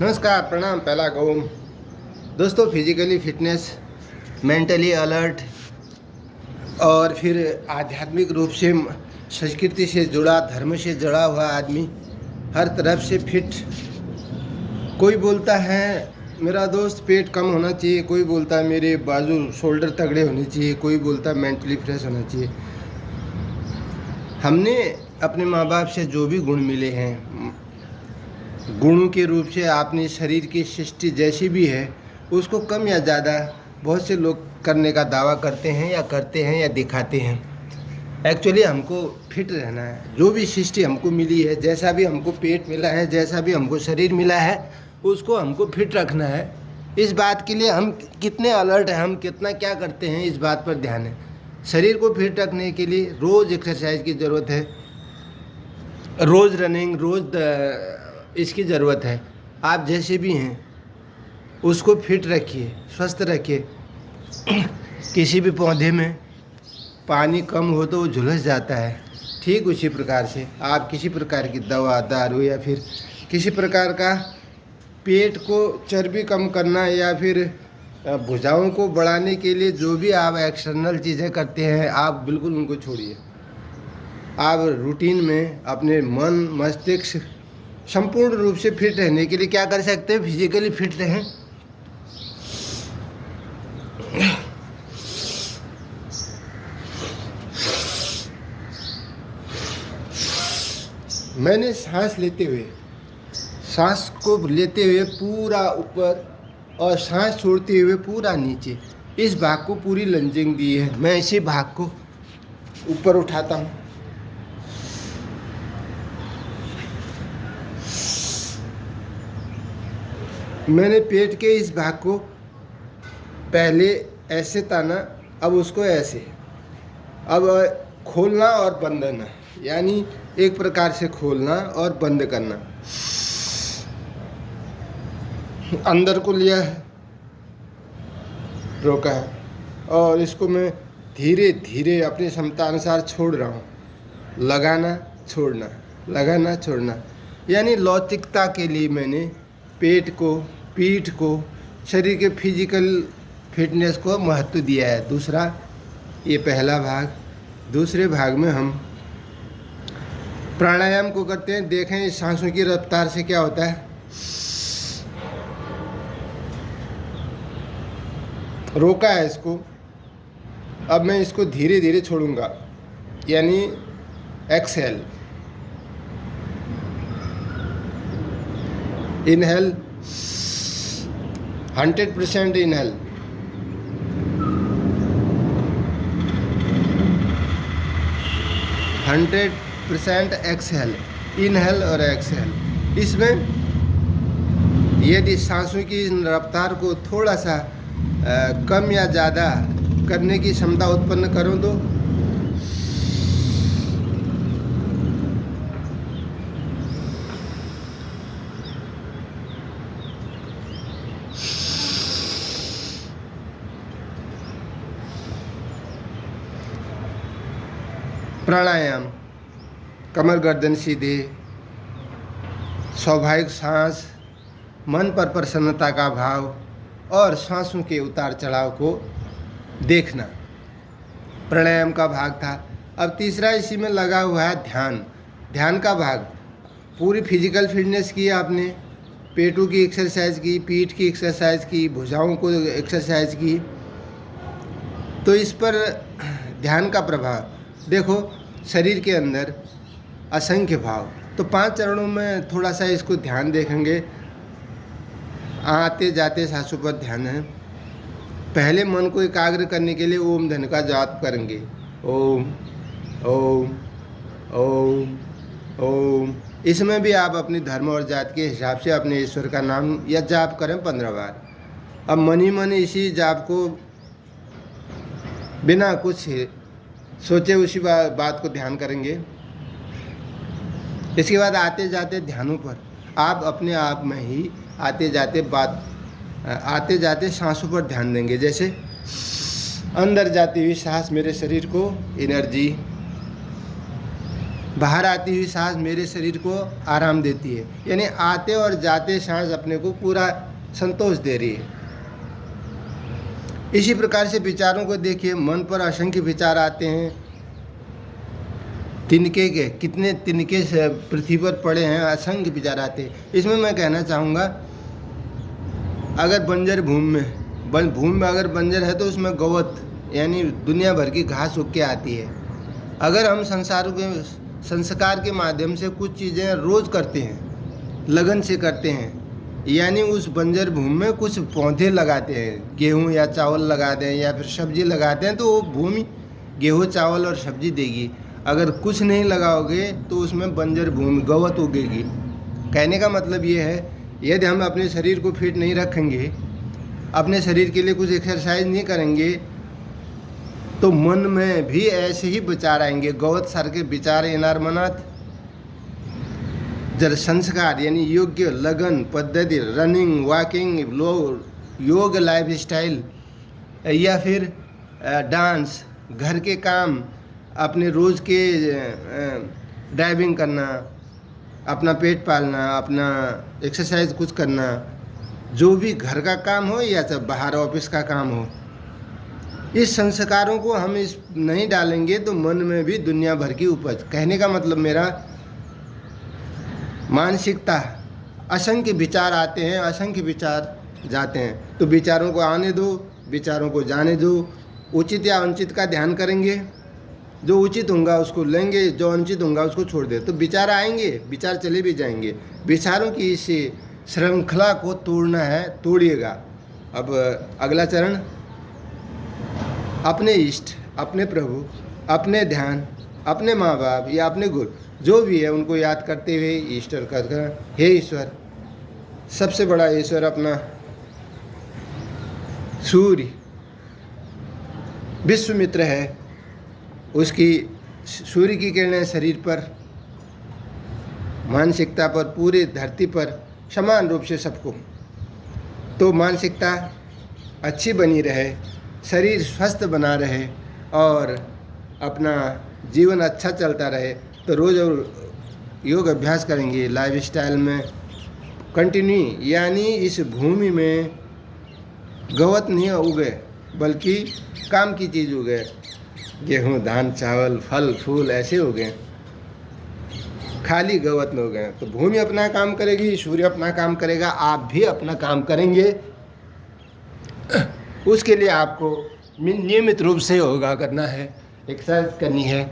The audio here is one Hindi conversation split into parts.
नमस्कार, प्रणाम, पहला गौम। दोस्तों, फिजिकली फिटनेस, मेंटली अलर्ट और फिर आध्यात्मिक रूप से संस्कृति से जुड़ा, धर्म से जुड़ा हुआ आदमी, हर तरफ से फिट। कोई बोलता है मेरा दोस्त पेट कम होना चाहिए, कोई बोलता है मेरे बाजू शोल्डर तगड़े होने चाहिए, कोई बोलता है मेंटली फ्रेश होना चाहिए। हमने अपने माँ बाप से जो भी गुण मिले हैं, गुणों के रूप से अपने शरीर की सृष्टि जैसी भी है, उसको कम या ज़्यादा बहुत से लोग करने का दावा करते हैं या दिखाते हैं। एक्चुअली हमको फिट रहना है। जो भी सृष्टि हमको मिली है, जैसा भी हमको पेट मिला है, जैसा भी हमको शरीर मिला है, उसको हमको फिट रखना है। इस बात के लिए हम कितने अलर्ट हैं, हम कितना क्या करते हैं, इस बात पर ध्यान है। शरीर को फिट रखने के लिए रोज़ एक्सरसाइज की ज़रूरत है, रोज़ रनिंग, रोज़ इसकी ज़रूरत है। आप जैसे भी हैं उसको फिट रखिए, स्वस्थ रखिए। किसी भी पौधे में पानी कम हो तो वो झुलस जाता है, ठीक उसी प्रकार से आप किसी प्रकार की दवा, दारू या फिर किसी प्रकार का पेट को चर्बी कम करना या फिर भुजाओं को बढ़ाने के लिए जो भी आप एक्सटर्नल चीज़ें करते हैं, आप बिल्कुल उनको छोड़िए। आप रूटीन में अपने मन, मस्तिष्क संपूर्ण रूप से फिट रहने के लिए क्या कर सकते हैं? फिजिकली फिट रहें। मैंने सांस को लेते हुए पूरा ऊपर और सांस छोड़ते हुए पूरा नीचे, इस भाग को पूरी लंजिंग दी है। मैं इसी भाग को ऊपर उठाता हूँ। मैंने पेट के इस भाग को पहले ऐसे ताना, अब उसको ऐसे, अब खोलना और बंद करना, यानी एक प्रकार से खोलना और बंद करना। अंदर को लिया है, रोका है, और इसको मैं धीरे धीरे अपनी क्षमता अनुसार छोड़ रहा हूँ। लगाना छोड़ना, लगाना छोड़ना, यानी लौचिकता के लिए मैंने पेट को, पीठ को, शरीर के फिजिकल फिटनेस को महत्व दिया है। दूसरा, ये पहला भाग। दूसरे भाग में हम प्राणायाम को करते हैं। देखें इस सांसों की रफ्तार से क्या होता है। रोका है इसको, अब मैं इसको धीरे धीरे छोड़ूंगा, यानी exhale, inhale, 100% inhale, 100% exhale, inhale और एक्सहेल। इसमें यदि सांसों की रफ्तार को थोड़ा सा कम या ज़्यादा करने की क्षमता उत्पन्न करूं तो प्राणायाम, कमर गर्दन सीधे, स्वाभाविक सांस, मन पर प्रसन्नता का भाव और सांसों के उतार चढ़ाव को देखना, प्राणायाम का भाग था। अब तीसरा इसी में लगा हुआ है ध्यान। ध्यान का भाग, पूरी फिजिकल फिटनेस की आपने, पेटों की एक्सरसाइज की, पीठ की एक्सरसाइज की, भुजाओं को एक्सरसाइज की, तो इस पर ध्यान का प्रभाव देखो। शरीर के अंदर असंख्य भाव, तो 5 चरणों में थोड़ा सा इसको ध्यान देखेंगे। आते जाते सांसों पर ध्यान है। पहले मन को एकाग्र करने के लिए ओम ध्वनि का जाप करेंगे। ओम ओम ओम ओम। इसमें भी आप अपनी धर्म और जात के हिसाब से अपने ईश्वर का नाम या जाप करें 15 बार। अब मन ही मन इसी जाप को बिना कुछ सोचे उसी बात को ध्यान करेंगे। इसके बाद आते जाते ध्यानों पर आप अपने आप में ही आते जाते सांसों पर ध्यान देंगे। जैसे अंदर जाती हुई सांस मेरे शरीर को एनर्जी, बाहर आती हुई सांस मेरे शरीर को आराम देती है, यानी आते और जाते सांस अपने को पूरा संतोष दे रही है। इसी प्रकार से विचारों को देखिए, मन पर असंख्य विचार आते हैं। तिनके के कितने तिनके से पृथ्वी पर पड़े हैं, असंख्य विचार आते हैं। इसमें मैं कहना चाहूँगा, अगर बंजर भूमि में अगर बंजर है तो उसमें गौवत यानी दुनिया भर की घास उग के आती है। अगर हम संस्कार के माध्यम से कुछ चीज़ें रोज़ करते हैं, लगन से करते हैं, यानी उस बंजर भूमि में कुछ पौधे लगाते हैं, गेहूँ या चावल लगा दें या फिर सब्जी लगाते हैं, तो वो भूमि गेहूँ चावल और सब्जी देगी। अगर कुछ नहीं लगाओगे तो उसमें बंजर भूमि गौवत उगेगी। कहने का मतलब ये है, यदि हम अपने शरीर को फिट नहीं रखेंगे, अपने शरीर के लिए कुछ एक्सरसाइज नहीं करेंगे, तो मन में भी ऐसे ही विचार आएंगे, गौवत सर के विचार येणार मनात। जर संस्कार यानी योग्य लगन पद्धति, रनिंग, वॉकिंग, योग लाइफ स्टाइल या फिर डांस, घर के काम, अपने रोज़ के ड्राइविंग करना, अपना पेट पालना, अपना एक्सरसाइज कुछ करना, जो भी घर का काम हो या चाहे बाहर ऑफिस का काम हो, इस संस्कारों को हम इस नहीं डालेंगे तो मन में भी दुनिया भर की उपज। कहने का मतलब मेरा, मानसिकता, असंख्य विचार आते हैं, असंख्य विचार जाते हैं, तो विचारों को आने दो, विचारों को जाने दो। उचित या अनुचित का ध्यान करेंगे, जो उचित होगा उसको लेंगे, जो अनुचित होगा उसको छोड़ दे। तो विचार आएंगे, विचार चले भी जाएंगे। विचारों की इस श्रृंखला को तोड़ना है, तोड़िएगा। अब अगला चरण, अपने इष्ट, अपने प्रभु, अपने ध्यान, अपने माँ बाप या अपने गुरु जो भी है उनको याद करते हुए ईश्वर का, हे ईश्वर, सबसे बड़ा ईश्वर अपना सूर्य विश्वमित्र है, उसकी सूर्य की किरणें शरीर पर, मानसिकता पर, पूरी धरती पर समान रूप से सबको, तो मानसिकता अच्छी बनी रहे, शरीर स्वस्थ बना रहे और अपना जीवन अच्छा चलता रहे, तो रोज़ योग अभ्यास करेंगे, लाइफ स्टाइल में कंटिन्यू, यानी इस भूमि में गवत नहीं उगे बल्कि काम की चीज़ उगे, गेहूँ, धान, चावल, फल फूल ऐसे उगे, खाली गवत में उगे। तो भूमि अपना काम करेगी, सूर्य अपना काम करेगा, आप भी अपना काम करेंगे। उसके लिए आपको नियमित रूप से योगा करना है, एक्सरसाइज करनी है,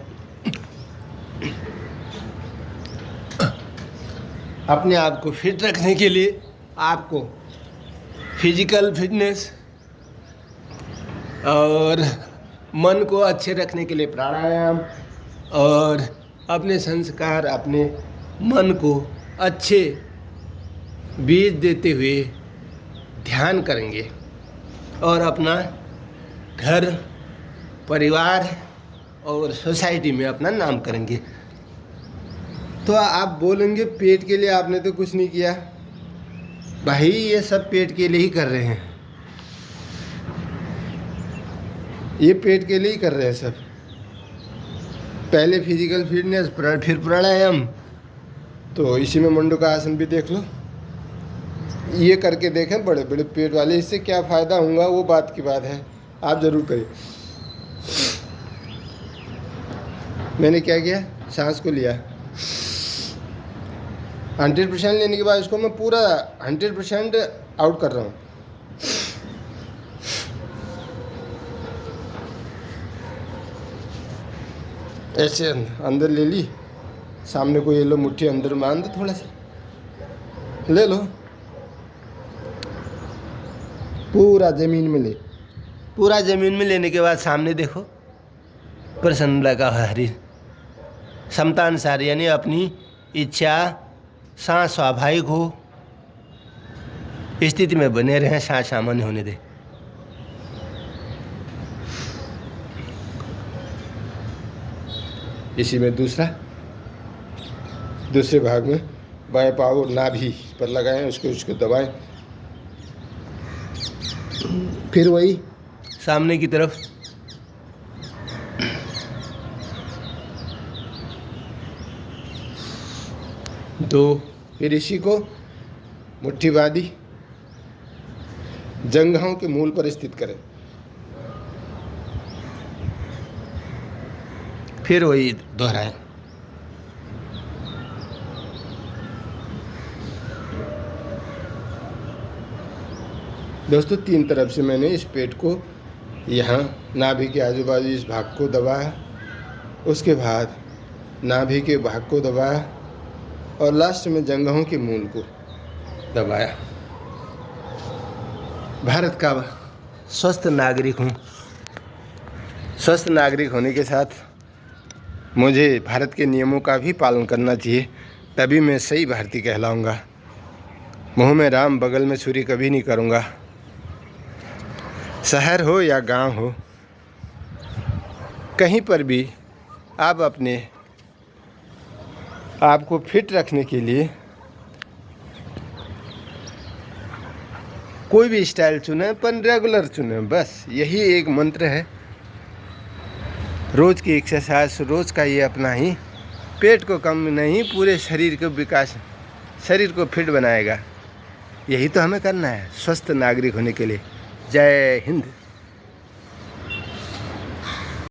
अपने आप को फिट रखने के लिए आपको फिजिकल फिटनेस और मन को अच्छे रखने के लिए प्राणायाम और अपने संस्कार, अपने मन को अच्छे बीज देते हुए ध्यान करेंगे और अपना घर, परिवार और सोसाइटी में अपना नाम करेंगे। तो आप बोलेंगे पेट के लिए आपने तो कुछ नहीं किया। भाई ये सब पेट के लिए ही कर रहे हैं, ये पेट के लिए ही कर रहे हैं सब। पहले फिजिकल फिटनेस, फिर प्राणायाम, तो इसी में मुंडू का आसन भी देख लो, ये करके देखें बड़े बड़े पेट वाले। इससे क्या फ़ायदा होगा वो बात की बात है, आप ज़रूर करिए। मैंने क्या किया, सांस को लिया 100% लेने के बाद इसको मैं पूरा 100% आउट कर रहा हूँ। ऐसे अंदर ले ली, सामने को ये लो, मुट्ठी अंदर मान दो, थोड़ा सा ले लो, पूरा ज़मीन में ले। पूरा ज़मीन में लेने के बाद सामने देखो, प्रसन्न का हरी समतानुसार, यानी अपनी इच्छा सांस स्वाभाविक हो स्थिति में बने रहें, सांस सामान्य होने दें। इसी में दूसरे भाग में बाएं पाँव नाभि पर लगाएं, उसको दबाएं, फिर वही सामने की तरफ 2, फिर इसी को मुट्ठी बांधी जंघों के मूल पर स्थित करें। फिर वही दोहराएं। दोस्तों 3 तरफ से मैंने इस पेट को यहाँ नाभि के आजू बाजू इस भाग को दबाया, उसके बाद नाभि के भाग को दबाया और लास्ट में जंघों के मूल को दबाया। भारत का स्वस्थ नागरिक हूँ। स्वस्थ नागरिक होने के साथ मुझे भारत के नियमों का भी पालन करना चाहिए, तभी मैं सही भारतीय कहलाऊँगा। मुँह में राम बगल में छुरी कभी नहीं करूँगा। शहर हो या गांव हो, कहीं पर भी आप अपने आप को फिट रखने के लिए कोई भी स्टाइल चुने, पर रेगुलर चुने। बस यही एक मंत्र है। रोज़ की एक्सरसाइज, रोज़ का ये अपना ही पेट को कम नहीं, पूरे शरीर को विकास, शरीर को फिट बनाएगा। यही तो हमें करना है स्वस्थ नागरिक होने के लिए। जय हिंद।